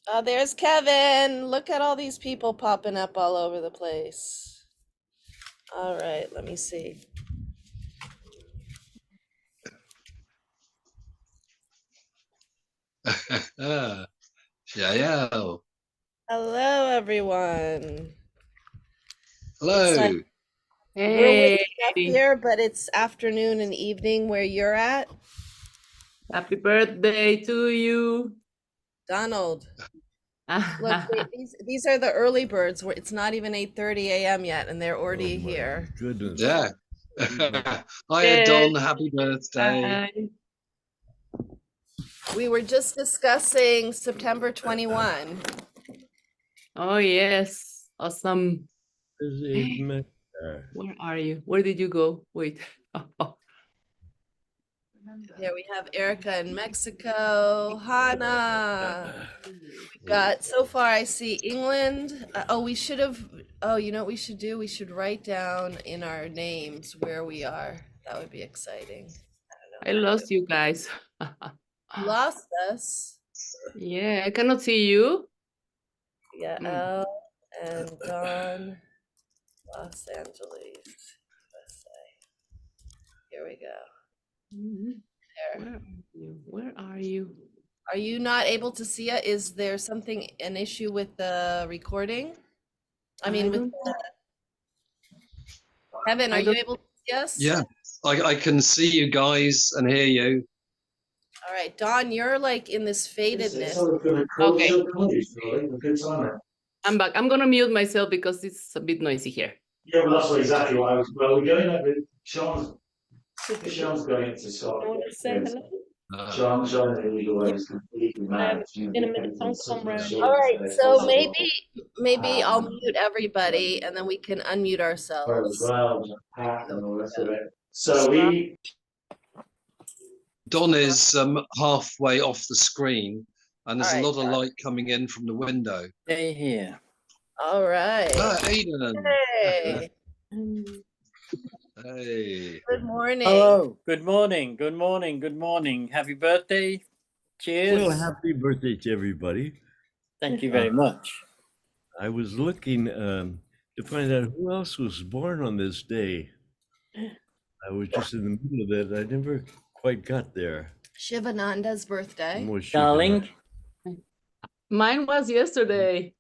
Oh, there's Kevin. Look at all these people popping up all over the place. All right, let me see. Jael. Hello, everyone. Hello. It's like Hey. we're waking up here, but it's afternoon and evening where you're at. Happy birthday to you. Donald. Look, these are the early birds. It's not even 8:30 a.m. yet, and they're already here. Goodness. Yeah. Hiya, Don. Happy birthday. We were just discussing September 21. Oh, yes. Awesome. Where are you? Where did you go? Wait. Here we have Erica in Mexico, Hannah. We got, so far I see England. We should have, you know what we should do? We should write down in our names where we are. That would be exciting. I lost you guys. You lost us. Yeah, I cannot see you. Yeah, Elle and Dawn, Los Angeles, USA. Here we go. There. Where are you? Are you not able to see it? Is there an issue with the recording? I mean, with Kevin, are you able to see us? Yeah, I can see you guys and hear you. All right, Dawn, you're like in this fadedness. Okay. I'm back. I'm gonna mute myself because it's a bit noisy here. Yeah, well, that's exactly what I was. Well, we're going over. Sean's going to Scotland. I want to say hello. Sean in illegal way is completely mad. In a minute, don't come round. All right, so maybe I'll mute everybody and then we can unmute ourselves. So we. Don is halfway off the screen, and there's All a right, lot of light coming in from the window. Stay here. All right. Aiden. Hey. Hey. Good morning. Hello. Good morning. Good morning. Good morning. Happy birthday. Cheers. Well, happy birthday to everybody. Thank you very much. I was looking to find out who else was born on this day. I was just in the middle of it. I never quite got there. Shivananda's birthday. Darling. Mine was yesterday.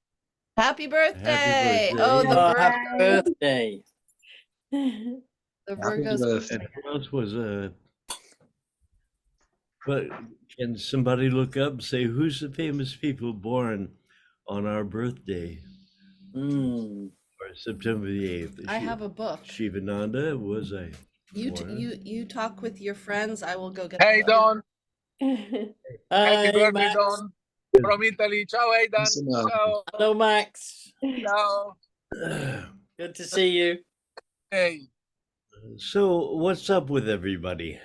Happy birthday. Happy birthday. Oh, the Happy birthday. The Virgo's And who else was but can somebody look up and say who's the famous people born on our birthday? Or September the 8th. I have a book. Shivananda was a You talk with your friends. I will go get Hey, the book. Don. Happy birthday, Max. Don. From Italy. Ciao, Aidan. Ciao. Hello, Max. Ciao. Good to see you. Hey. So what's up with everybody?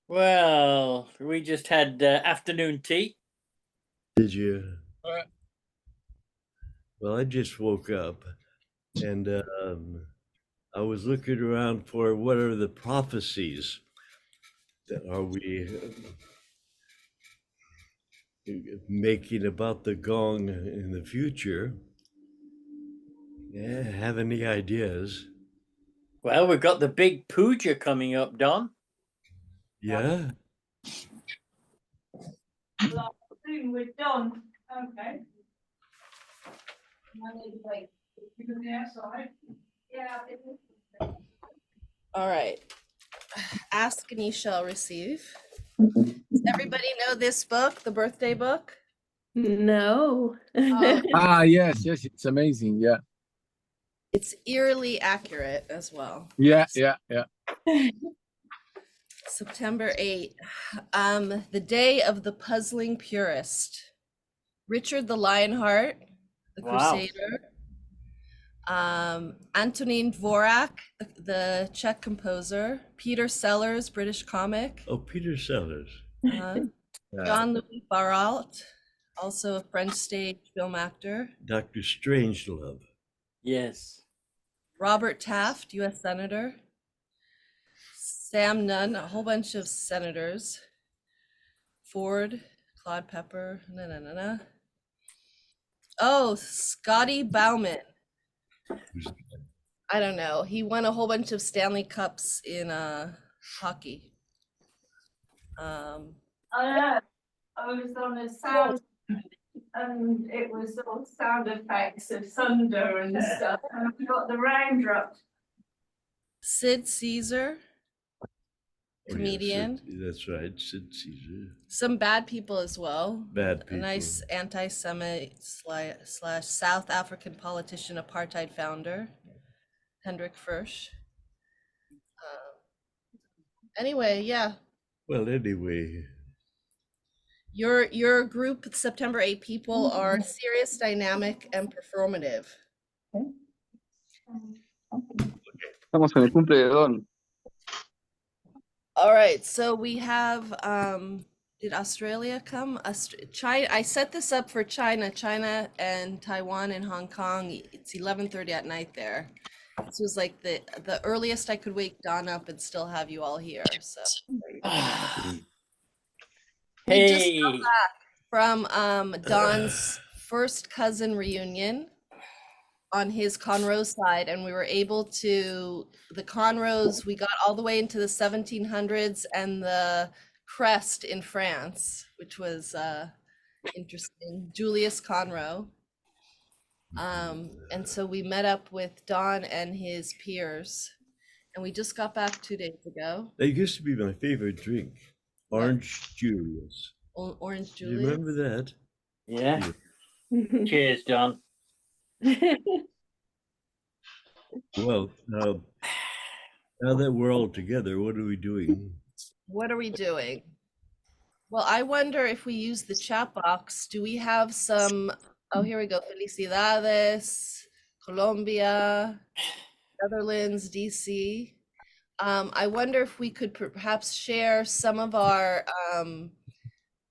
Well, we just had afternoon tea. Did you? Well, I just woke up and I was looking around for what are the prophecies that are we making about the gong in the future. Yeah, have any ideas? Well, we've got the big puja coming up, Don. Yeah. We're done. Okay. All right. Ask and ye shall receive. Does everybody know this book, the birthday book? No. Yes, it's amazing. Yeah. It's eerily accurate as well. Yeah. September 8th, the day of the puzzling purist. Richard the Lionheart, the Crusader. Antonin Dvorak, the Czech composer. Peter Sellers, British comic. Oh, Peter Sellers. Jean-Louis Barrault, also a French stage film actor. Dr. Strangelove. Yes. Robert Taft, U.S. Senator. Sam Nunn, a whole bunch of senators. Ford, Claude Pepper. No. Oh, Scotty Bauman. I don't know. He won a whole bunch of Stanley Cups in hockey. I know. I was on a sound and it was all sound effects of thunder and stuff. And I got the raindrops. Sid Caesar, comedian. Oh, yes, that's right. Sid Caesar. Some bad people as well. Bad A people. nice anti-Semite slash South African politician, apartheid founder, Hendrik Furch. Anyway, yeah. Well, anyway. Your group, September 8 people, are serious, dynamic, and performative. Estamos en el cumple de Don. All right, so we have did Australia come? China. I set this up for China and Taiwan and Hong Kong. It's 11:30 at night there. This was like the earliest I could wake Dawn up and still have you all here. So we just Hey, got back from Dawn's first cousin reunion on his Conreaux side, and we were able to, the Conreaux, we got all the way into the 1700s and the crest in France, which was interesting, Julius Conreaux. And so we met up with Don and his peers, and we just got back 2 days ago. That used to be my favorite drink, Orange Julius. Orange Do you Julius. remember that? yeah. Cheers, John. Well, now that we're all together, what are we doing? What are we doing? Well, I wonder if we use the chat box, do we have some, oh, here we go, Felicidades, Colombia, Netherlands, DC. I wonder if we could perhaps share some of our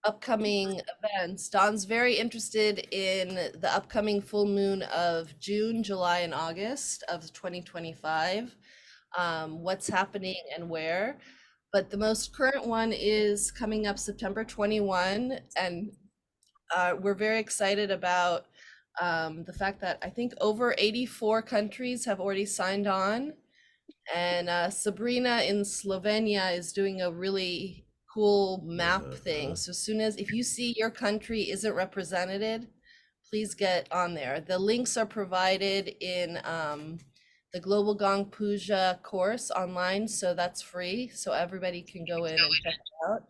upcoming events. Don's very interested in the upcoming full moon of June, July, and August of 2025. What's happening and where. But the most current one is coming up September 21, and we're very excited about the fact that I think over 84 countries have already signed on, and Sabrina in Slovenia is doing a really cool map thing. So as soon as, if you see your country isn't represented, please get on there. The links are provided in the Global Gong Puja course online, so that's free, so everybody can go in and check it out.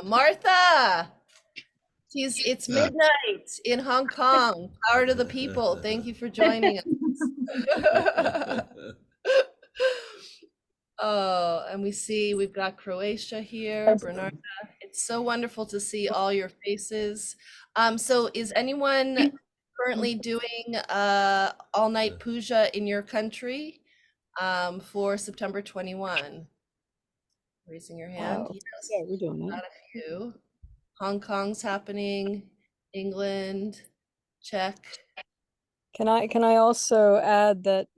Martha, it's midnight in Hong Kong. Power to the people. Thank you for joining us. Oh, and we've got Croatia here, Bernarda. It's so wonderful to see all your faces. So is anyone currently doing all-night puja in your country for September 21? Raising your hand. Yes. Yeah, we're doing Got that. a few. Hong Kong's happening, England, Czech. Can I also add that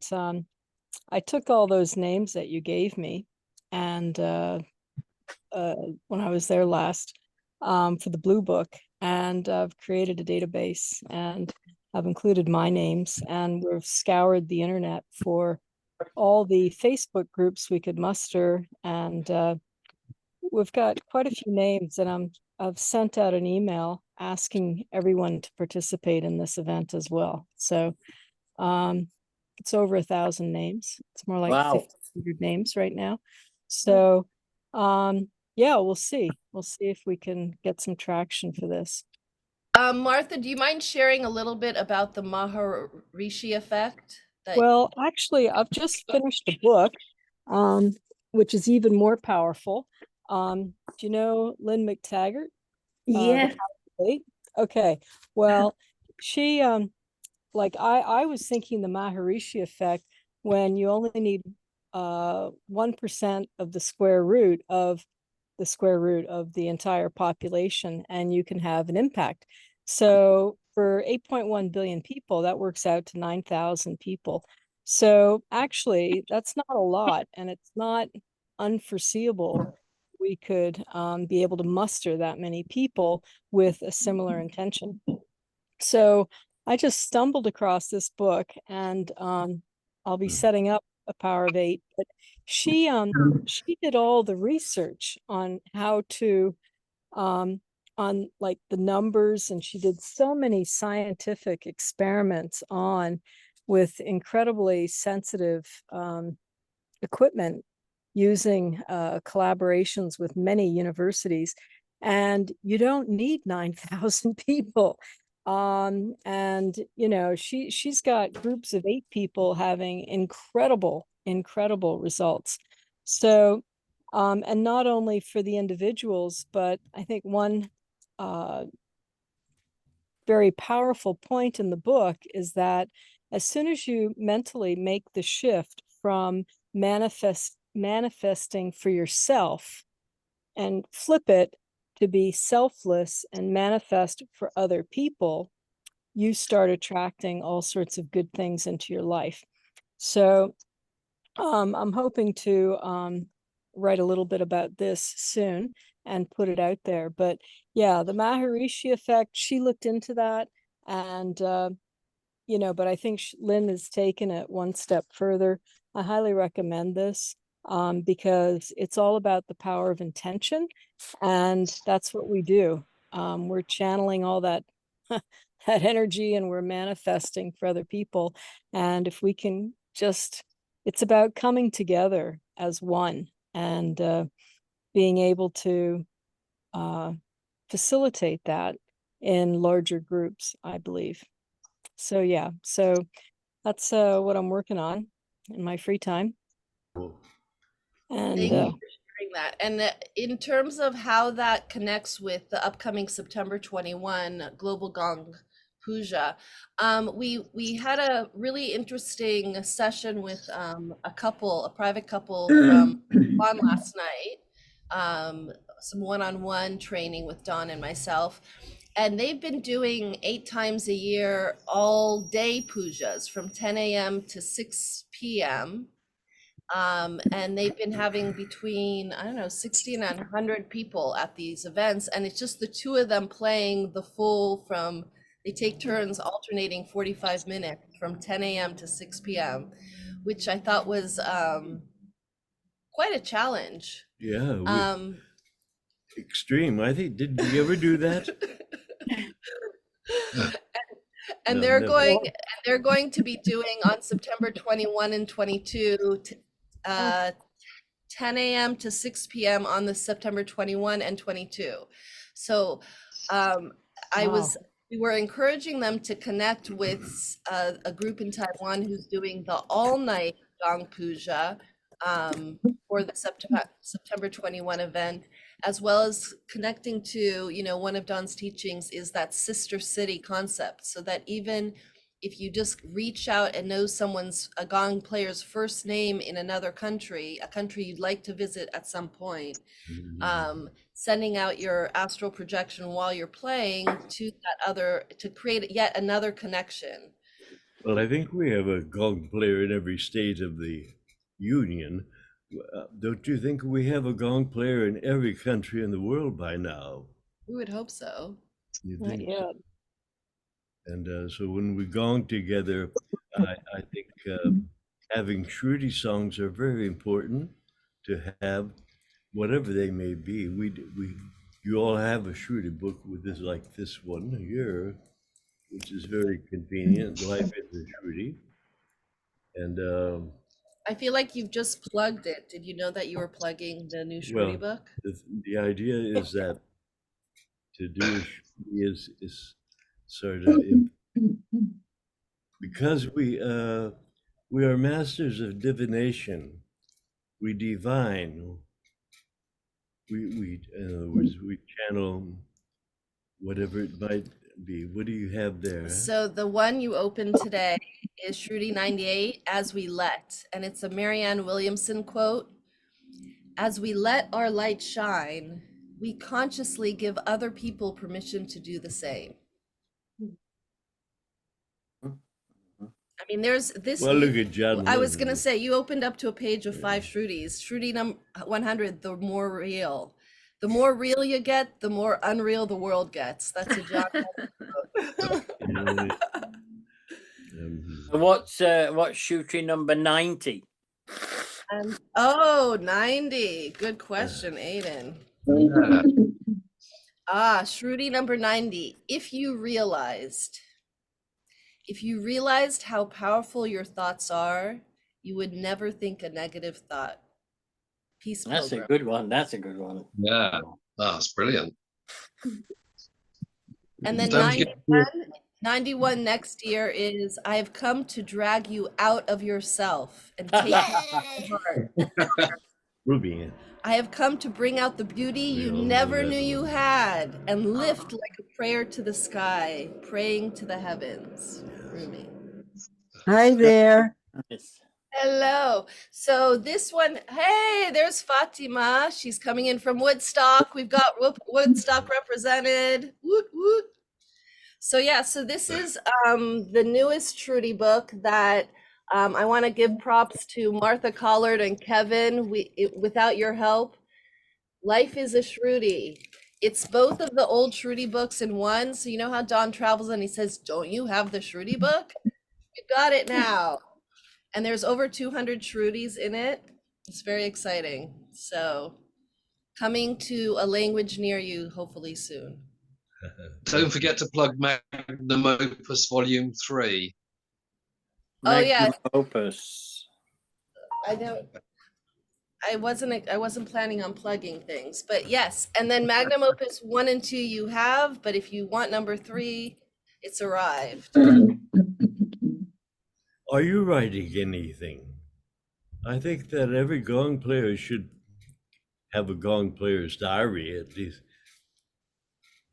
I took all those names that you gave me, and when I was there last for the Blue Book, and I've created a database, and I've included my names, and we've scoured the internet for all the Facebook groups we could muster, and we've got quite a few names, and I've sent out an email asking everyone to participate in this event as well. So it's over 1,000 names. It's more like Wow. 1,500 names right now. So yeah, we'll see. We'll see if we can get some traction for this. Martha, do you mind sharing a little bit about the Maharishi effect? Well, actually, I've just finished a book, which is even more powerful. Do you know Lynn McTaggart? Yeah. Okay. Well, she like I was thinking the Maharishi effect when you only need 1% of the square root of the entire population, and you can have an impact. So for 8.1 billion people, that works out to 9,000 people. So actually, that's not a lot, and it's not unforeseeable we could be able to muster that many people with a similar intention. So I just stumbled across this book, and I'll be setting up a Power of Eight. But she did all the research on how to on like the numbers, and she did so many scientific experiments on with incredibly sensitive equipment, using collaborations with many universities, and you don't need 9,000 people. And you know, she's got groups of 8 people having incredible results. So and not only for the individuals, but I think one very powerful point in the book is that as soon as you mentally make the shift from manifesting for yourself and flip it to be selfless and manifest for other people, you start attracting all sorts of good things into your life. So I'm hoping to write a little bit about this soon and put it out there. But yeah, the Maharishi effect, she looked into that, and you know, but I think Lynn has taken it one step further. I highly recommend this because it's all about the power of intention, and that's what we do. We're channeling all that that energy, and we're manifesting for other people. And if we can just, it's about coming together as one, and being able to facilitate that in larger groups, I believe. So yeah, so that's what I'm working on in my free time. And Thank you for sharing that. And in terms of how that connects with the upcoming September 21 Global Gong Puja, we had a really interesting session with a private couple from Japan last night, some one-on-one training with Dawn and myself. And they've been doing 8 times a year, all day pujas from 10 a.m. to 6 p.m. And they've been having between, I don't know, 60 and 100 people at these events. And it's just the 2 of them playing the full they take turns alternating 45 minutes from 10 a.m. to 6 p.m., which I thought was quite a challenge. Yeah, extreme. I think, did we ever do that? And No, they're going to be doing on September 21 and 22 10 a.m. to 6 p.m. on the September 21 and 22. So we were encouraging them to connect with a group in Taiwan who's doing the all-night Gong Puja for the September 21 event, as well as connecting to, you know, one of Dawn's teachings is that sister city concept, so that even if you just reach out and know a gong player's first name in another country, a country you'd like to visit at some point, sending out your astral projection while you're playing to to create yet another connection. Well, I think we have a gong player in every state of the Union. Don't you think we have a gong player in every country in the world by now? We would hope so. You think so? And so when we gong together, I think having Shruti songs are very important to have, whatever they may be. You all have a Shruti book with this, like this one here, which is very convenient. Life is a Shruti. And I feel like you've just plugged it. Did you know that you were plugging the new Shruti book? The idea is that to do a Shruti is sort of because we are masters of divination. We divine. We in other words, we channel whatever it might be. What do you have there? So the one you opened today is Shruti 98, As We Let, and it's a Marianne Williamson quote. As we let our light shine, we consciously give other people permission to do the same. I mean, there's this. Well, look at John. I was gonna Lennon. say you opened up to a page of 5 Shrutis. Shruti number 100, the more real. The more real you get, the more unreal the world gets. That's a John. What's Shruti number 90? Oh, 90. Good question, Aiden. Shruti number 90. If you realized how powerful your thoughts are, you would never think a negative thought. Peace That's Pilgrim. a good one. That's a good one. Yeah, that's brilliant. And then Don't forget- 91 next year is I have come to drag you out of yourself and take you to my heart. Ruby. I have come to bring out the beauty you never knew you had and lift like a prayer to the sky, praying to the heavens. Rumi. Hi there. Yes. Hello. So this one, hey, there's Fatima. She's coming in from Woodstock. We've got Woodstock represented. Woot, woot. So yeah, so this is the newest Shruti book that I want to give props to Martha Collard and Kevin. Without your help, Life is a Shruti. It's both of the old Shruti books in one. So you know how Don travels and he says, "Don't you have the Shruti book?" We've got it now. And there's over 200 Shrutis in it. It's very exciting. So coming to a language near you, hopefully soon. Don't forget to plug Magnum Opus Volume 3. Oh, yeah. Magnum Opus. I don't. I wasn't planning on plugging things, but yes. And then Magnum Opus 1 and 2 you have, but if you want number 3, it's arrived. Are you writing anything? I think that every gong player should have a gong player's diary at least.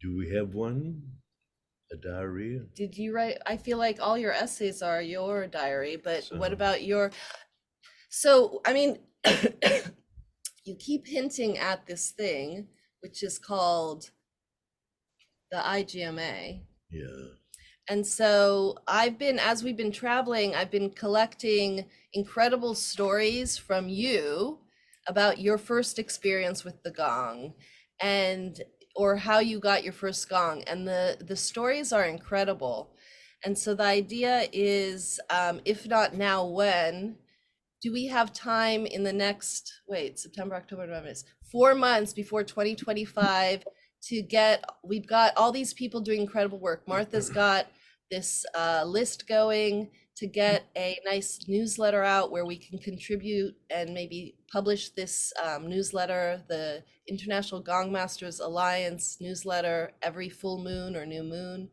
Do we have one? A diary? Did you write? I feel like all your essays are your diary, but what about your? So, I mean, you keep hinting at this thing, which is called the IGMA. Yeah. And so as we've been traveling, I've been collecting incredible stories from you about your first experience with the gong or how you got your first gong. And the stories are incredible. And so the idea is, if not now, when? Do we have time in the next, September, October, November, 4 months before 2025 we've got all these people doing incredible work. Martha's got this list going to get a nice newsletter out where we can contribute and maybe publish this newsletter, the International Gong Masters Alliance newsletter, every full moon or new moon.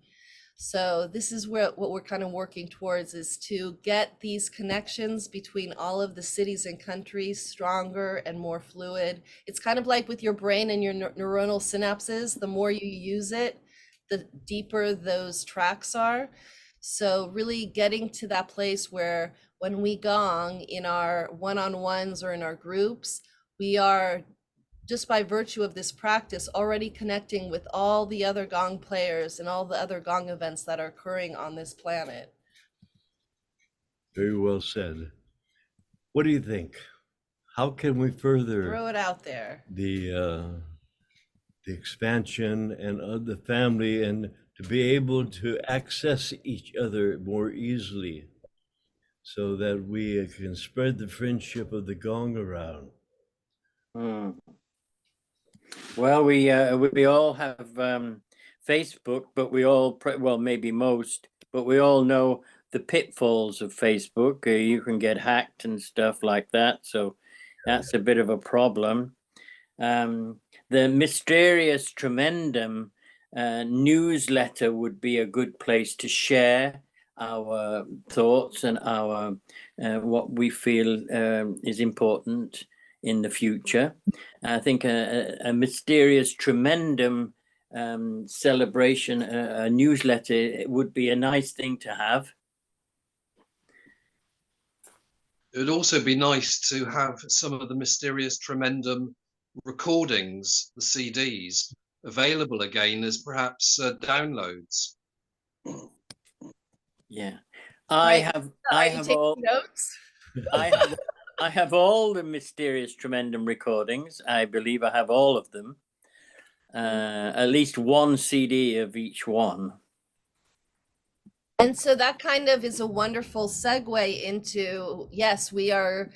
So this is what we're kind of working towards, is to get these connections between all of the cities and countries stronger and more fluid. It's kind of like with your brain and your neuronal synapses. The more you use it, the deeper those tracks are. So really getting to that place where when we gong in our one-on-ones or in our groups, we are, just by virtue of this practice, already connecting with all the other gong players and all the other gong events that are occurring on this planet. Very well said. What do you think? How can we further Throw it out there? The expansion and of the family, and to be able to access each other more easily so that we can spread the friendship of the gong around? Well, we all have Facebook, but we all, well, maybe most, but we all know the pitfalls of Facebook. You can get hacked and stuff like that. So that's a bit of a problem. The Mysterious Tremendum newsletter would be a good place to share our thoughts and our what we feel is important in the future. I think a Mysterious Tremendum celebration, a newsletter, would be a nice thing to have. It would also be nice to have some of the Mysterious Tremendum recordings, the CDs, available again as perhaps downloads. Yeah. I Right. have Are I you have taking all notes? I have all the Mysterious Tremendum recordings. I believe I have all of them. At least one CD of each one. And so that kind of is a wonderful segue into, yes, we are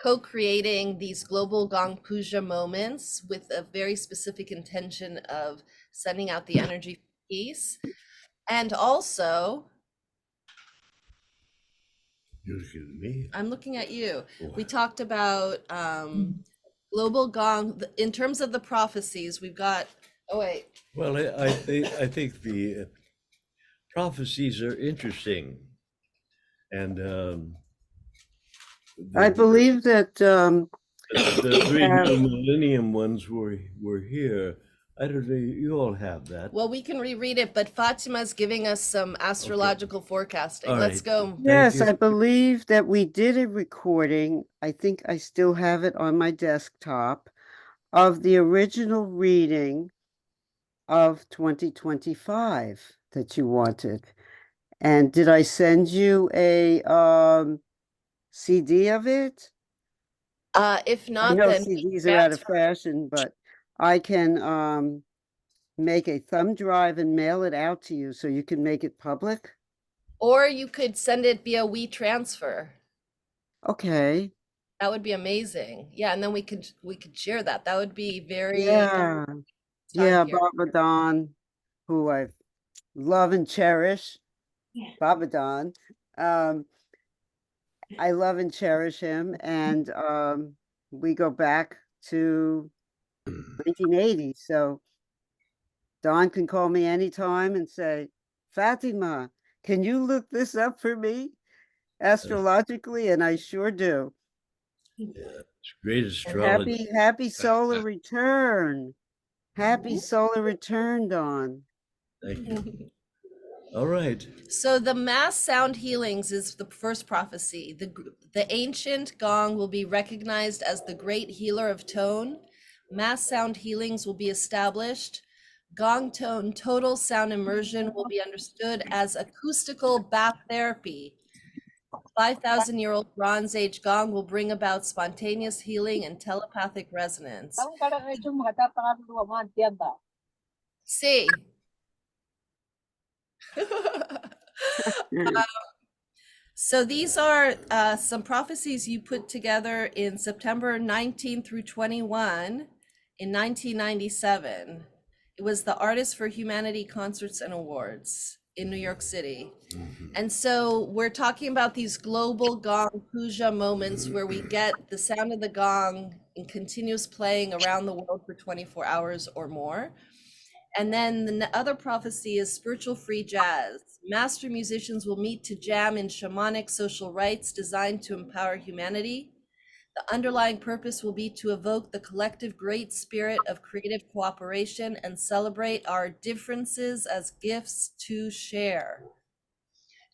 co-creating these global gong puja moments with a very specific intention of sending out the energy for peace. And also, You're looking at me. I'm looking at you. Oh. We talked about global gong in terms of the prophecies. We've got, oh wait, Well, I think the prophecies are interesting, and I believe that the 3 new millennium ones were here. I don't know. You all have that. well, we can reread it, but Fatima's giving us some astrological forecasting. All Let's right. go. yes, you. I believe that we did a recording. I think I still have it on my desktop of the original reading of 2025 that you wanted. And did I send you a CD of it? If I not, know then CDs are out of fashion, but I can make a thumb drive and mail it out to you so you can make it public. or you could send it via WeTransfer. Okay. That would be amazing. Yeah, and then we could share that. That would be very Yeah. Yeah, Baba Don, who I love and cherish. Yeah. Baba Don. I love and cherish him, and we go back to 1980. So Don can call me anytime and say, Fatima, can you look this up for me astrologically? And I sure do. It's great And astrology. happy solar return. Happy solar return, Don. Thank you. All right. So the mass sound healings is the first prophecy. The ancient gong will be recognized as the great healer of tone. Mass sound healings will be established. Gong tone total sound immersion will be understood as acoustical bath therapy. 5,000-year-old Bronze Age gong will bring about spontaneous healing and telepathic resonance. See. So these are some prophecies you put together in September 19 through 21 in 1997. It was the Artists for Humanity Concerts and Awards in New York City. And so we're talking about these global gong puja moments where we get the sound of the gong in continuous playing around the world for 24 hours or more. And then the other prophecy is spiritual free jazz. Master musicians will meet to jam in shamanic social rites designed to empower humanity. The underlying purpose will be to evoke the collective great spirit of creative cooperation and celebrate our differences as gifts to share.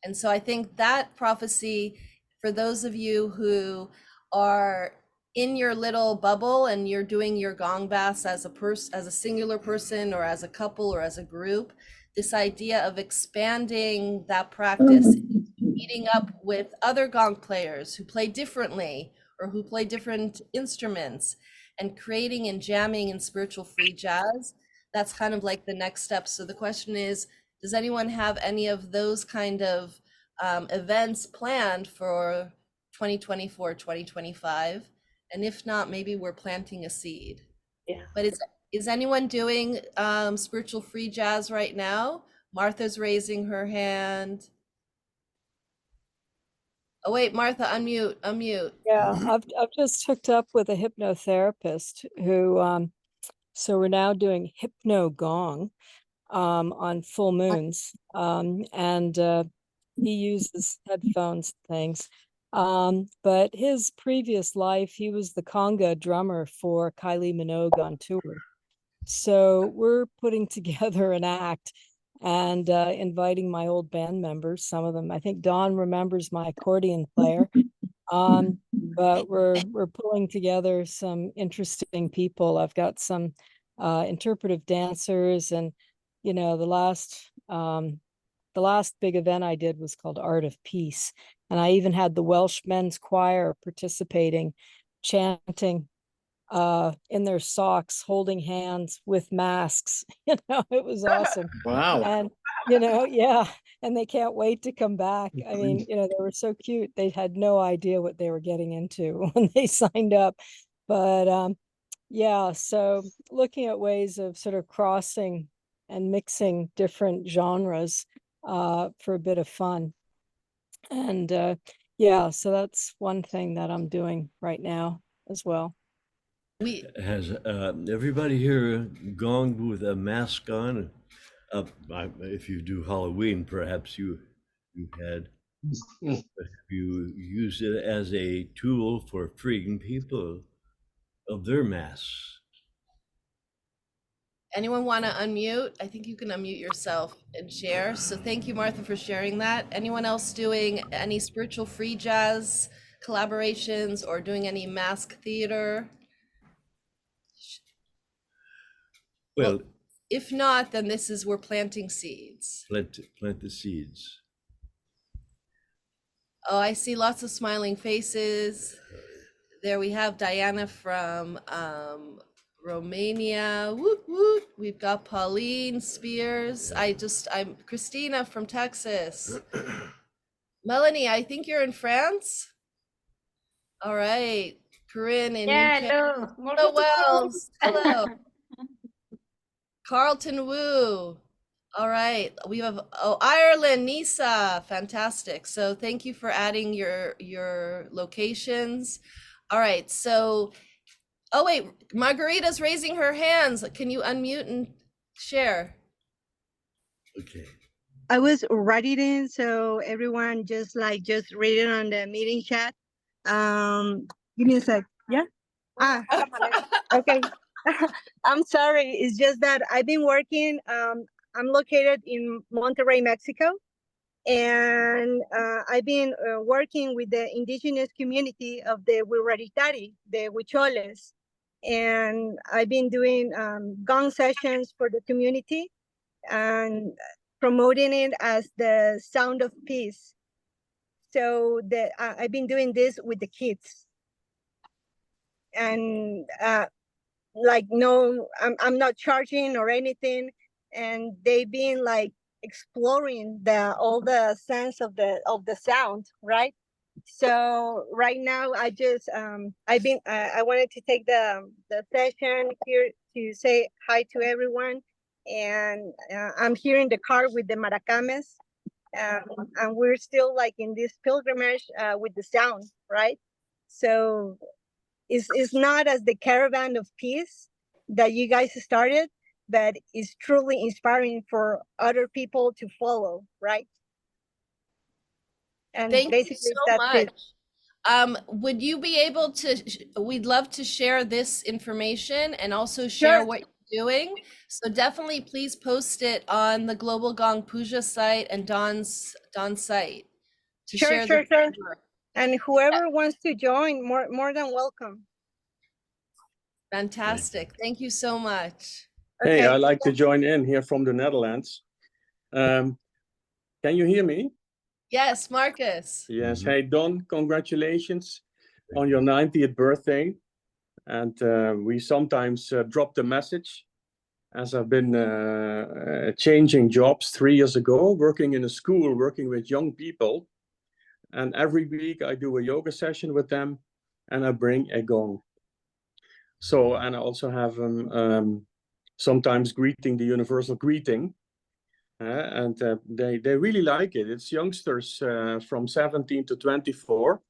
And so I think that prophecy, for those of you who are in your little bubble and you're doing your gong baths as a singular person or as a couple or as a group, this idea of expanding that practice, meeting up with other gong players who play differently or who play different instruments and creating and jamming in spiritual free jazz, that's kind of like the next step. So the question is, does anyone have any of those kind of events planned for 2024, 2025? And if not, maybe we're planting a seed. Yeah. But is anyone doing spiritual free jazz right now? Martha's raising her hand. Oh wait, Martha, unmute. Yeah, I've just hooked up with a hypnotherapist who so we're now doing hypno gong on full moons. And he uses headphones things. But his previous life, he was the conga drummer for Kylie Minogue on tour. So we're putting together an act and inviting my old band members, some of them. I think Dawn remembers my accordion player. But we're pulling together some interesting people. I've got some interpretive dancers, and the last the last big event I did was called Art of Peace. And I even had the Welsh Men's Choir participating, chanting in their socks, holding hands with masks. You know, it was awesome. Wow. And, you know, yeah. And they can't wait to come back. I mean, you know, they were so cute. They had no idea what they were getting into when they signed up. But yeah, so looking at ways of sort of crossing and mixing different genres for a bit of fun. And yeah, so that's one thing that I'm doing right now as well. Has everybody here gonged with a mask on? If you do Halloween, perhaps you had. You use it as a tool for freeing people of their masks. Anyone want to unmute? I think you can unmute yourself and share. So thank you, Martha, for sharing that. Anyone else doing any spiritual free jazz collaborations or doing any mask theater? Well, if not, then this is, we're planting seeds. Plant the seeds. Oh, I see lots of smiling faces. There we have Diana from Romania. Woot woot. We've got Pauline Spears. I'm Christina from Texas. Melanie, I think you're in France. All right. Corinne in UK. Hello. Hello, Wells. Hello. Carlton Wu. All right. We have Ireland, Nisa. Fantastic. So thank you for adding your locations. All right. So wait, Margarita's raising her hands. Can you unmute and share? Okay. I was writing in, so everyone just read it on the meeting chat. Give me a sec. Yeah. Okay. I'm sorry. It's just that I've been working. I'm located in Monterrey, Mexico, and I've been working with the indigenous community of the Huirraritari, the Huicholes, and I've been doing gong sessions for the community and promoting it as the sound of peace. So I've been doing this with the kids, and I'm not charging or anything, and they've been like exploring all the sense of the sound, right? So right now I just I wanted to take the session here to say hi to everyone, and I'm here in the car with the maracames, and we're still like in this pilgrimage with the sound, right? So it's not as the caravan of peace that you guys started, but it's truly inspiring for other people to follow, right? And Thank basically you so that's much. Would you be able to, we'd love to share this information and also share what you're doing. So definitely please post it on the Global Gong Puja site and Don's site to share. Sure. And whoever wants to join, more than welcome. Fantastic. Thank you so much. Hey, Okay. I'd like to join in here from the Netherlands. Can you hear me? Yes, Marcus. Yes. Hey, Don, congratulations on your 90th birthday. And we sometimes drop the message, as I've been changing jobs 3 years ago, working in a school, working with young people. And every week I do a yoga session with them and I bring a gong. So, and I also have sometimes greeting, the universal greeting. And they really like it. It's youngsters from 17 to 24.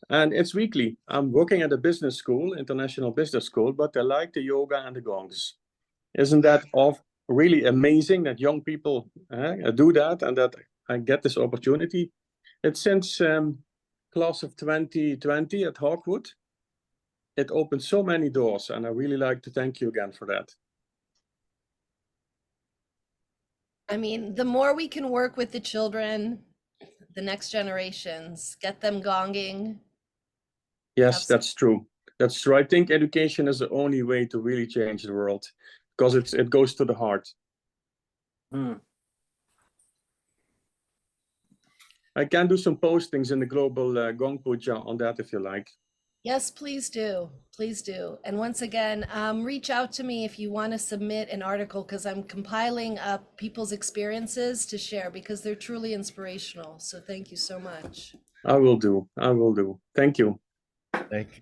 And it's weekly. I'm working at a business school, international business school, but they like the yoga and the gongs. Isn't that really amazing that young people do that and that I get this opportunity? It's since class of 2020 at Hawkwood. It opened so many doors, and I really like to thank you again for that. I mean, the more we can work with the children, the next generations, get them gonging. Yes, that's true. That's true. I think education is the only way to really change the world, because it goes to the heart. I can do some postings in the Global Gong Puja on that if you like. Yes, please do. Please do. And once again, reach out to me if you want to submit an article, because I'm compiling up people's experiences to share because they're truly inspirational. So thank you so much. I will do. I will do. Thank you. Thank you.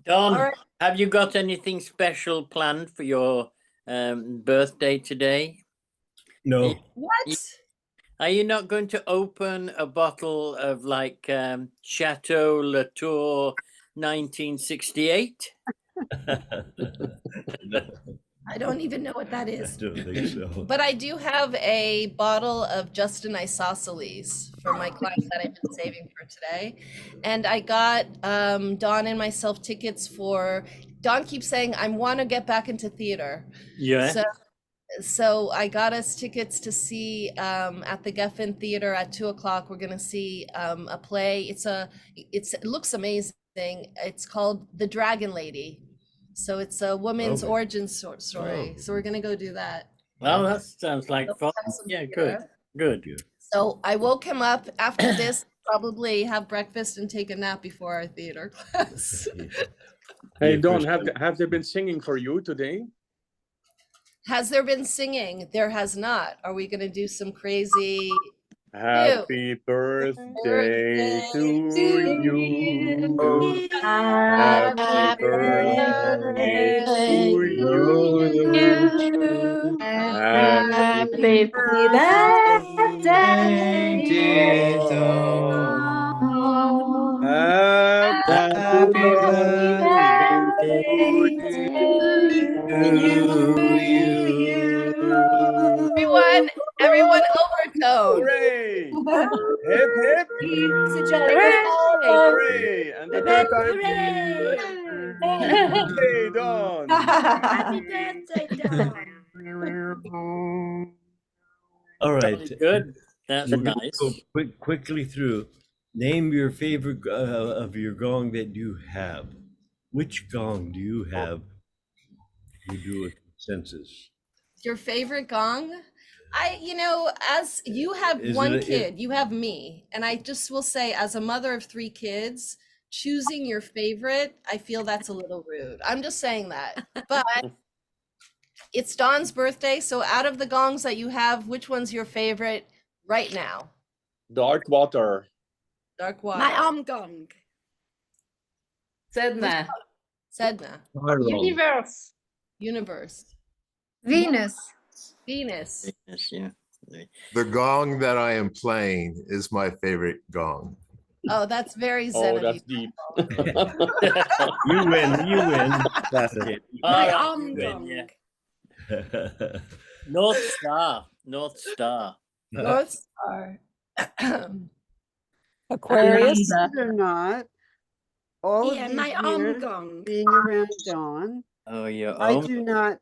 Don, All right. have you got anything special planned for your birthday today? No. What? Are you not going to open a bottle of like Chateau Latour 1968? No, I don't even know what that I is. don't think so. But I do have a bottle of Justin Isosceles for my client that I've been saving for today. And I got Don and myself tickets for, Don keeps saying, I want to get back into theater. Yeah. So I got us tickets to see at the Geffen Theater at 2:00. We're gonna see a play. It looks amazing. It's called The Dragon Lady. So it's a woman's Okay. origin story. Oh. So we're gonna go do that. Well, that sounds like fun. Yeah, good. Good. So I woke him up after this, probably have breakfast and take a nap before our theater class. Hey, Yeah, Don, Chris, have they been singing for you today? Has there been singing? There has not. Are we gonna do some crazy? Happy birthday to you. Happy birthday to you. Happy birthday, dear Dawn. Happy birthday to you. Everyone overtone. Hooray! Hip hip. Hooray! And the third time. Okay, Dawn. Happy birthday, Dawn. all right. Good. That's We're gonna nice. go quickly through. Name your favorite of your gong that you have. Which gong do you have? We do a consensus. Your favorite gong? As you have Is one it kid, you have me. And I just will say, as a mother of 3 kids, choosing your favorite, I feel that's a little rude. I'm just saying that. But it's Dawn's birthday. So out of the gongs that you have, which one's your favorite right now? Dark water. Dark water. My arm gong. Sedna. Sedna. Universe. Universe. Venus. Venus. Yes, yeah. The gong that I am playing is my favorite gong. Oh, that's very zen Oh, of that's you. deep. You win. You win. That's it. My All arm right, gong. yeah. North Star. North Star. North Star. Aquarius. Believe it or not, all Yeah, of my these arm years gong. being around Dawn, Oh, your I own. do not,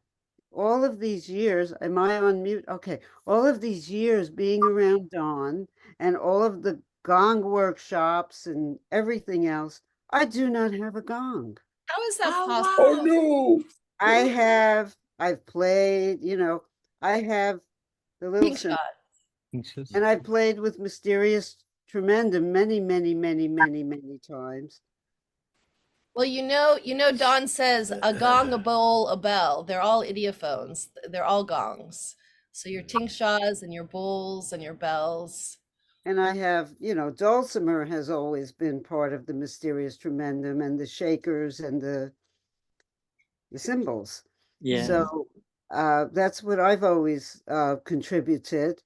all of these years, am I on mute? Okay, all of these years being around Dawn and all of the gong workshops and everything else, I do not have a gong. How is that Oh, possible? Oh no! I've played, I have the little, Pink shot. and I played with Mysterious Tremendum many, many, many, many, many times. Well, Don says a gong, a bowl, a bell. They're all idiophones. They're all gongs. So your tingshaws and your bowls and your bells. And I have, dulcimer has always been part of the Mysterious Tremendum, and the shakers and the cymbals. Yeah. So that's what I've always contributed.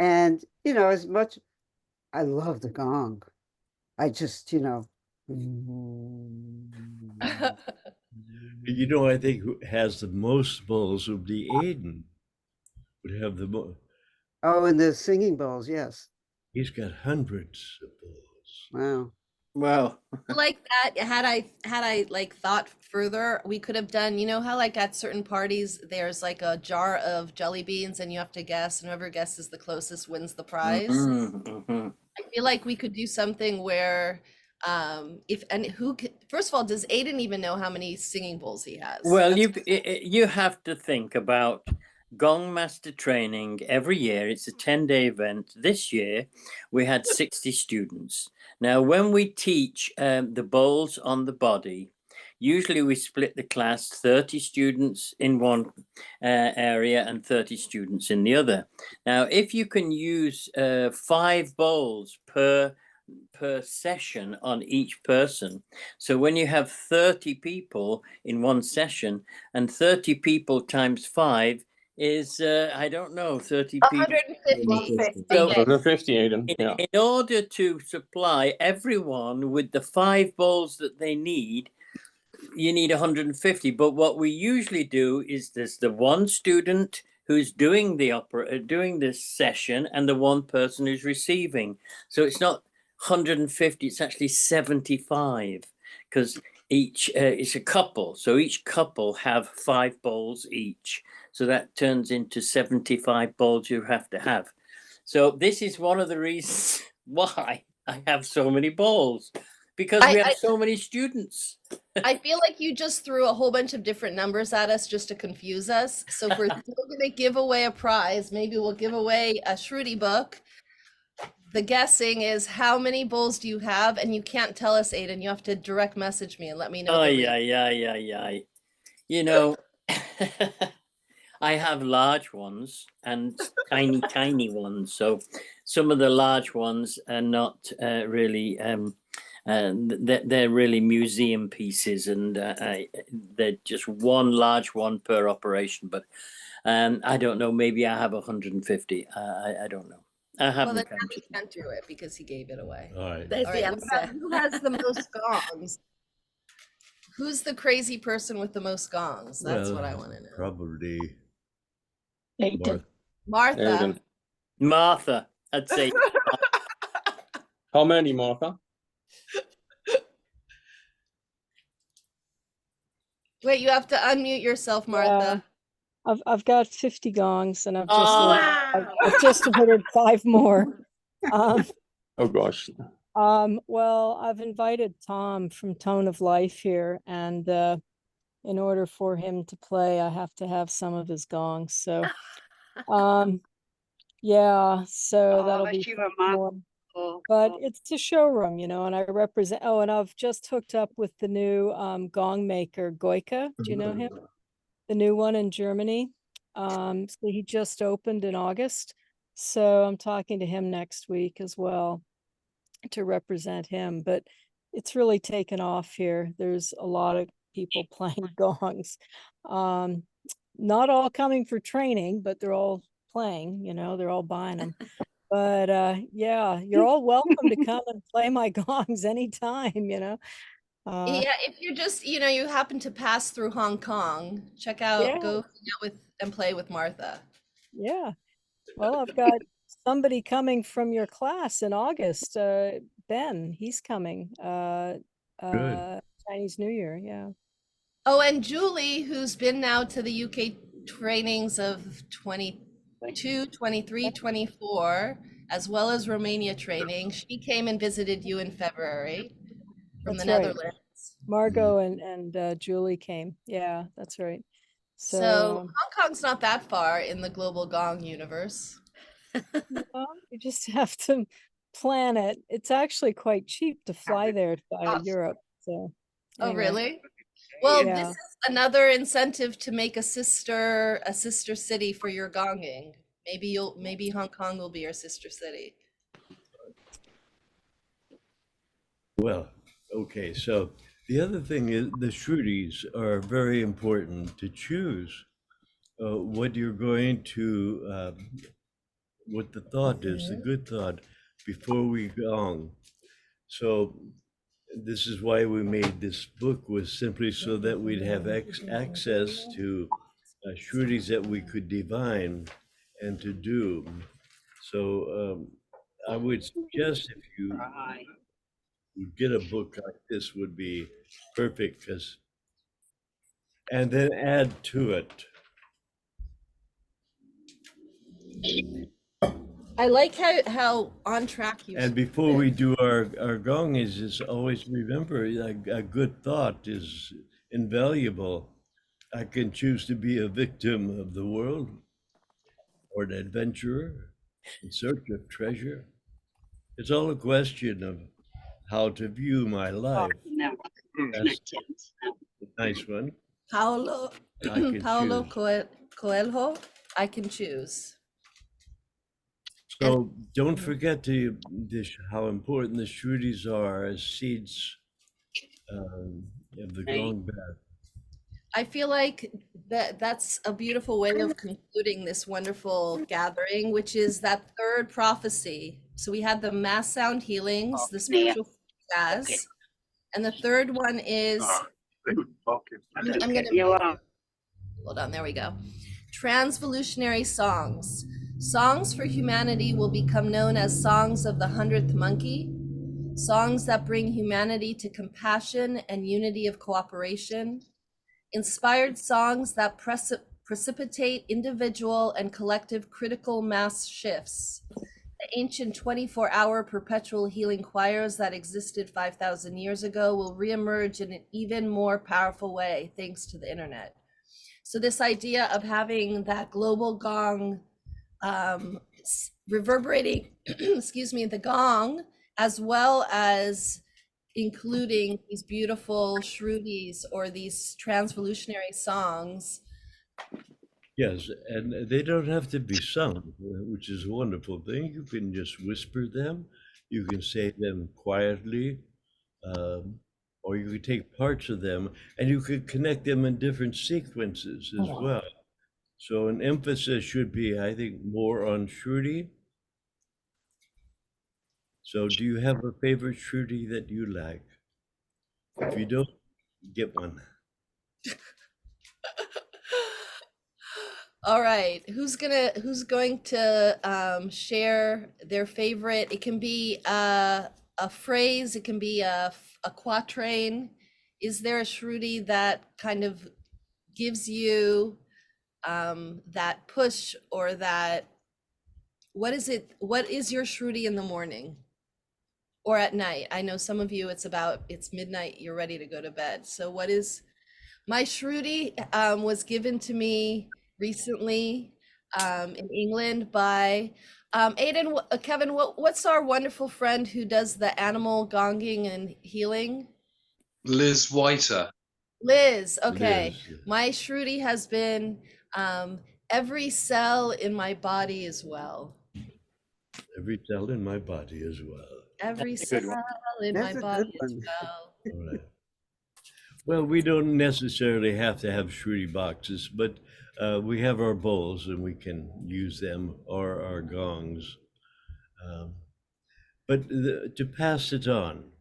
And, as much, I love the gong. I just, I think who has the most bowls would be Aiden. Would have the most. Oh, and the singing bowls, yes. He's got hundreds of bowls. Wow. Well, Like that, had I like thought further, we could have done, how like at certain parties, there's like a jar of jelly beans and you have to guess, and whoever guesses the closest wins the prize. I feel like we could do something where first of all, does Aiden even know how many singing bowls he has? well, you have to think about Gong Master Training every year. It's a 10-day event. This year, we had 60 students. Now, when we teach the bowls on the body, usually we split the class, 30 students in one area and 30 students in the other. Now, if you can use 5 bowls per session on each person. So when you have 30 people in one session, and 30 people times 5 is, I don't know, 30 people. 150. So 150, Aidan. Yeah. in order to supply everyone with the 5 bowls that they need, you need 150. But what we usually do is there's the one student who's doing doing this session and the one person who's receiving. So it's not 150, it's actually 75, because each it's a couple, so each couple have 5 bowls each, so that turns into 75 bowls you have to have. So this is one of the reasons why I have so many bowls, because we have so many students. I feel like you just threw a whole bunch of different numbers at us just to confuse us. So if we're still going to give away a prize, maybe we'll give away a Shruti book. The guessing is, how many bowls do you have? And you can't tell us, Aidan. You have to direct message me and let me know. Oh, yeah. You know, I have large ones and tiny ones. So some of the large ones are not really, they're really museum pieces, and they're just one large one per operation. But I don't know, maybe I have 150. I don't know. I haven't well, then counted. can't do it because he gave it away. All right. All right, who has the most gongs? Who's the crazy person with the most gongs? That's what I want to know. Probably Martha. Aidan. Martha, I'd say. How many, Martha? Wait, you have to unmute yourself, Martha. I've got 50 gongs, and I've Oh, just ordered 5 more. Oh gosh. Well, I've invited Tom from Tone of Life here, and in order for him to play, I have to have some of his gongs. So, yeah, so that'll be 5 more. But it's a showroom, you know, and I represent. Oh, and I've just hooked up with the new gong maker, Goika. Do you know him? The new one in Germany. So he just opened in August. So I'm talking to him next week as well to represent him. But it's really taken off here. There's a lot of people playing gongs. Not all coming for training, but they're all playing, you know, they're all buying them. But yeah, you're all welcome to come and play my gongs anytime, you know. Yeah, if you're just, you know, you happen to pass through Hong Kong, check out, go hang out with and play with Martha. Yeah. Well, I've got somebody coming from your class in August. Ben, he's coming. Chinese New Year, yeah. Oh, and Julie, who's been now to the UK trainings of 22, 23, 24, as well as Romania training. She came and visited you in February from the Netherlands. Margot and Julie came. Yeah, that's right. So Hong Kong's not that far in the Global Gong universe. Well, you just have to plan it. It's actually quite cheap to fly there to Europe. So. Oh, really? Well, this is another incentive to make a sister city for your gonging. Maybe Hong Kong will be your sister city. Well, okay. So the other thing is the Shrutis are very important to choose what you're going to, what the thought is, the good thought before we gong. So this is why we made this book, was simply so that we'd have access to Shrutis that we could divine and to do. So I would suggest if you get a book like this would be perfect, and then add to it. I like how on track you. And before we do our gong is always remember a good thought is invaluable. I can choose to be a victim of the world, or an adventurer in search of treasure? It's all a question of how to view my life. That's a nice one. Paulo I can Paulo choose. Coelho, I can choose. So don't forget how important the Shrutis are as seeds of the gong bell. I feel like that's a beautiful way of concluding this wonderful gathering, which is that third prophecy. So we had the mass sound healings, the spiritual jazz, and the third one is I'm gonna hold on, there we go. Transvolutionary songs. Songs for humanity will become known as songs of the 100th monkey, songs that bring humanity to compassion and unity of cooperation, inspired songs that precipitate individual and collective critical mass shifts. The ancient 24-hour perpetual healing choirs that existed 5,000 years ago will reemerge in an even more powerful way thanks to the internet. So this idea of having that global gong reverberating, excuse me, the gong, as well as including these beautiful Shrutis or these transvolutionary songs. Yes, and they don't have to be sung, which is a wonderful thing. You can just whisper them, you can say them quietly, or you could take parts of them and you could connect them in different sequences as well. So an emphasis should be, I think, more on Shruti. So do you have a favorite Shruti that you like? If you don't, get one. All right, who's going to share their favorite? It can be a phrase, it can be a quatrain. Is there a Shruti that kind of gives you that push, or that, what is it? What is your Shruti in the morning or at night? I know some of you, it's midnight, you're ready to go to bed. So what is my Shruti? Was given to me recently in England by Aiden. Kevin, what's our wonderful friend who does the animal gonging and healing? Liz Whiter. Liz, okay. Liz. My Shruti has been every cell in my body as well. Every cell in my body as well. Every That's a good cell one. in my That's a body good as one. well. All right. Well, we don't necessarily have to have Shruti boxes, but we have our bowls and we can use them, or our gongs. But to pass it on,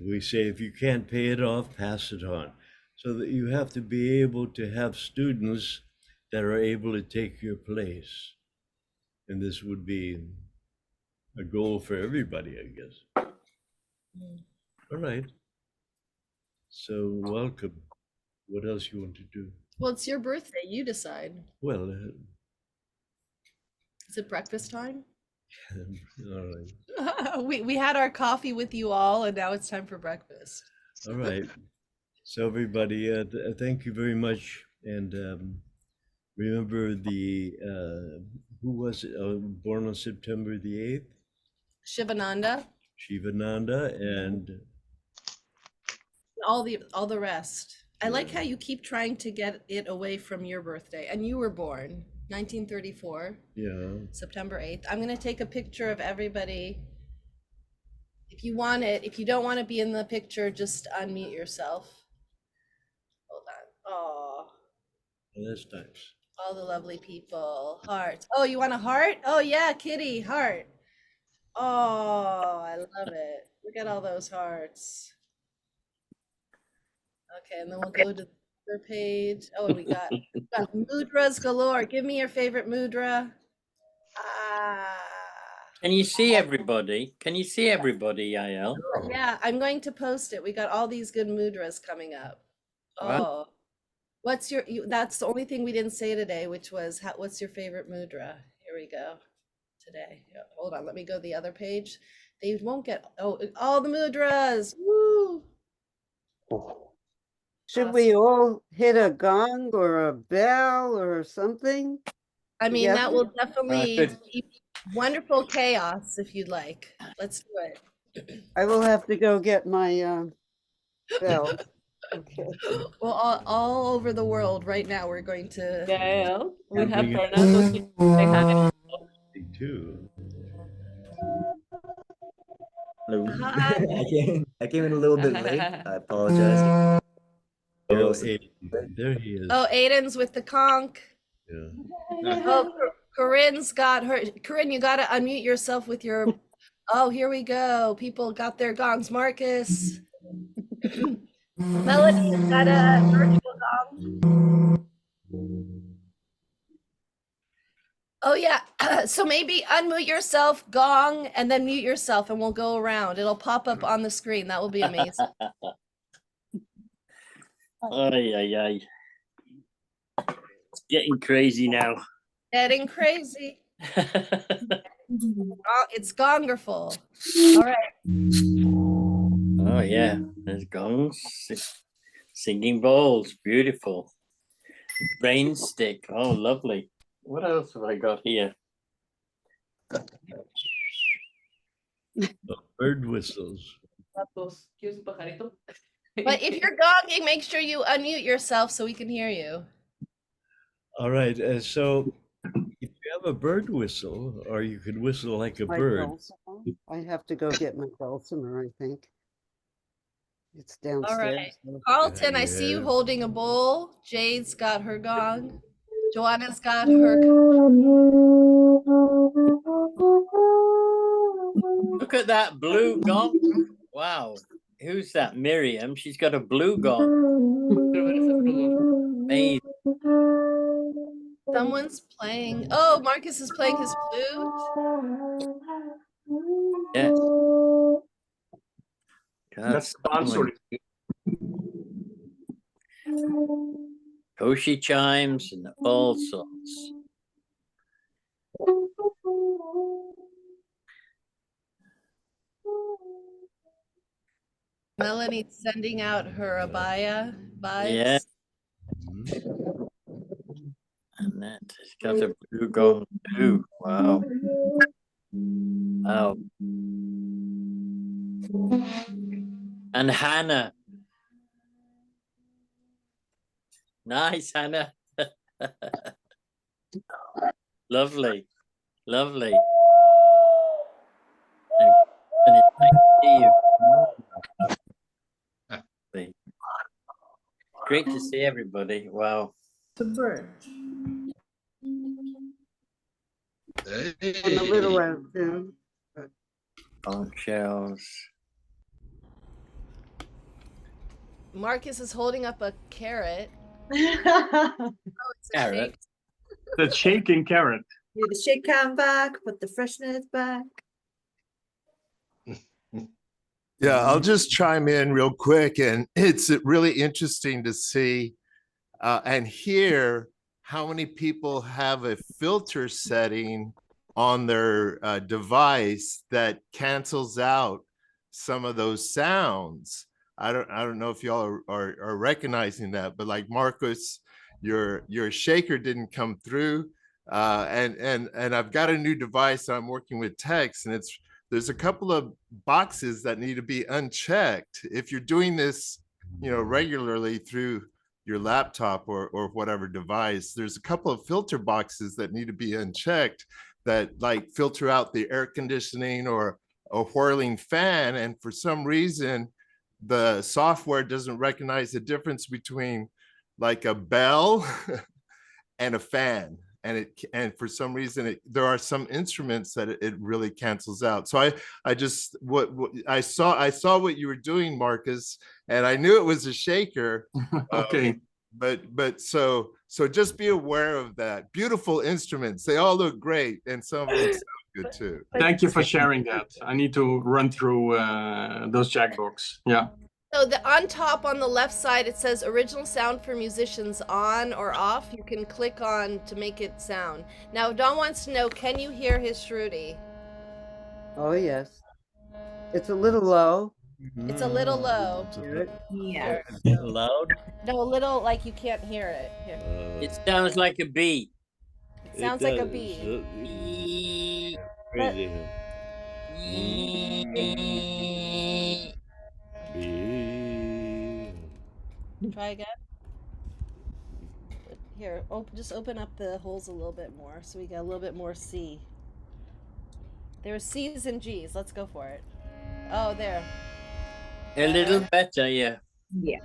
we say if you can't pay it off, pass it on. So that you have to be able to have students that are able to take your place. And this would be a goal for everybody, I guess. All right. So welcome. What else you want to do? Well, it's your birthday, you decide. Well, Is it breakfast time? all right. we had our coffee with you all, and now it's time for breakfast. All right. So everybody, thank you very much. And remember who was it? Born on September the 8th? Shivananda. Shivananda and All the rest. I like how you keep trying to get it away from your birthday. And you were born 1934. yeah. September 8th. I'm going to take a picture of everybody. If you want it, if you don't want to be in the picture, just unmute yourself. Hold on. Oh, That's nice. all the lovely people. Hearts. Oh, you want a heart? Oh yeah, Kitty, heart. Oh, I love it. Look at all those hearts. Okay, and then we'll go to the other page. Oh, and we got mudras galore. Give me your favorite mudra. Can you see everybody? Can you see everybody, Yael? Yeah, I'm going to post it. We got all these good mudras coming up. Oh, what's your? That's the only thing we didn't say today, which was what's your favorite mudra? Here we go. Today, hold on. Let me go to the other page. They won't get all the mudras. Woo! Should we all hit a gong or a bell or something? I mean, Yes. that will definitely good. be wonderful chaos if you'd like. Let's do it. I will have to go get my bell. Okay. Well, all over the world right now, we're going to. Gael, we Yeah, have bring it. Fernando here. Say hi. Me too. Hello. Hi. I came in a little bit late. I apologize. Oh, Girls. there he is. Oh, Aiden's with the conch. Yeah. Oh, Corinne's got her. Corinne, you got to unmute yourself with your. Oh, here we go. People got their gongs. Marcus. Melody's got a virtual gong. Oh, yeah. So maybe unmute yourself, gong, and then mute yourself, and we'll go around. It'll pop up on the screen. That will be amazing. Ay, ay, ay. It's getting crazy now. Getting crazy. Oh, it's gongerful. All right. Oh, yeah. There's gongs. Singing bowls. Beautiful. Rain stick. Oh, lovely. What else have I got here? Bird whistles. But if you're gonging, make sure you unmute yourself so we can hear you. All right. So if you have a bird whistle, or you could whistle like a My bird. dulcimer. I have to go get my dulcimer, I think. It's downstairs. All right. so- Carlton, I see you holding a bowl. Jade's got her gong. Joanna's got her. Look at that blue gong. Wow. Who's that? Miriam. She's got a blue gong. Amazing. Someone's playing. Oh, Marcus is playing his flute. Yeah. That's dancing. Koshi chimes and all sorts. Melanie's sending out her abaya vibes. Yeah. And that has got a blue gong too. Wow. Wow. And Hannah. Nice, Hannah. Lovely. Lovely. And it's nice to see you. Great to see everybody. Wow. Super. On the little round too. Conch shells. Marcus is holding up a carrot. Oh, it's a Carrot. shake. The shaking carrot. Yeah, the shake come back, but the freshness back. Yeah, I'll just chime in real quick. And it's really interesting to see and hear how many people have a filter setting on their device that cancels out some of those sounds. I don't know if y'all are recognizing that, but like Marcus, your shaker didn't come through. And I've got a new device I'm working with text, and there's a couple of boxes that need to be unchecked. If you're doing this, regularly through your laptop or whatever device, there's a couple of filter boxes that need to be unchecked that like filter out the air conditioning or a whirling fan. And for some reason, the software doesn't recognize the difference between like a bell and a fan. And for some reason, there are some instruments that it really cancels out. So I saw what you were doing, Marcus, and I knew it was a shaker. Okay. But so just be aware of that. Beautiful instruments. They all look great, and some of them sound good too. Thank you for sharing that. I need to run through those jackbox. Yeah. So on top on the left side, it says original sound for musicians on or off. You can click on to make it sound. Now, Don wants to know, can you hear his Shruti? Oh, yes. It's a little low. It's a little low. Yeah. Loud. No, a little like you can't hear it. Here. It sounds like a bee. Sounds like a bee. Crazy. Bee. Try again. Here, just open up the holes a little bit more so we get a little bit more C. There were C's and G's. Let's go for it. Oh, there. A little better, yeah. Yeah.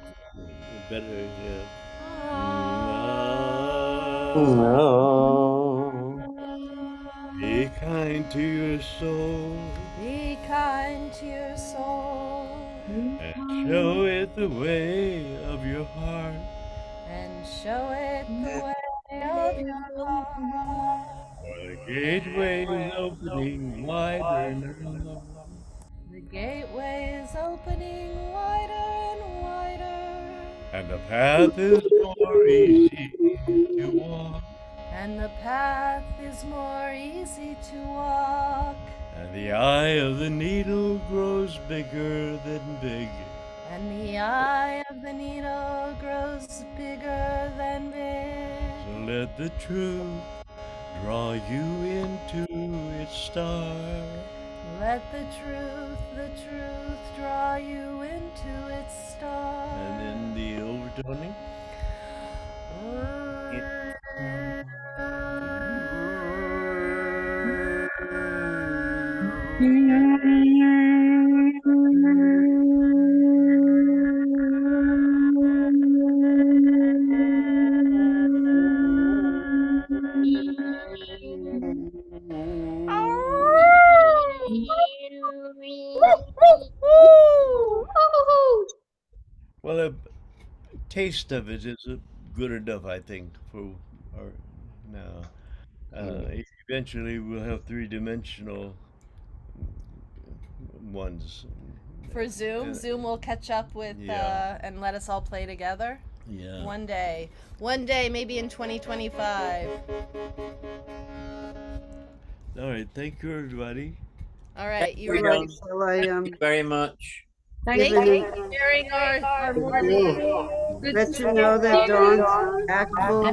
Better, yeah. Be kind to your soul. Be kind to your soul. And show it the way of your heart. And show it the way of your heart. For the gateway is opening wider now. The gateway is opening wider and wider. And the path is more easy to walk. And the path is more easy to walk. And the eye of the needle grows bigger than big. And the eye of the needle grows bigger than big. So let the truth draw you into its star. Let the truth draw you into its star. And then the overtoning. Well, a taste of it is good enough, I think, for our now. Eventually, we'll have three-dimensional ones. For Zoom, Zoom will catch up with and let us all play together. Yeah. One day, maybe in 2025. All right. Thank you, everybody. All right, you Thank ready? you. So I Thank you very much. Thank you for sharing our morning. let you know that Dawn's actual.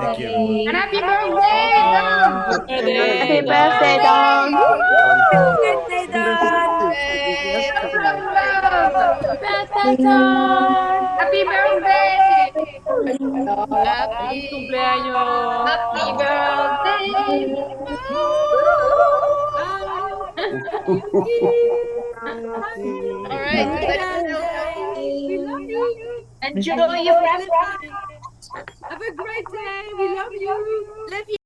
Thank you, everyone. And happy birthday, Dawn! Happy birthday, Dawn! Birthday, Dawn! Birthday, Dawn! Happy birthday! Happy cumpleaños. Happy birthday! All right. We love you. Enjoy your birthday. Have a great day. We love you. Love you.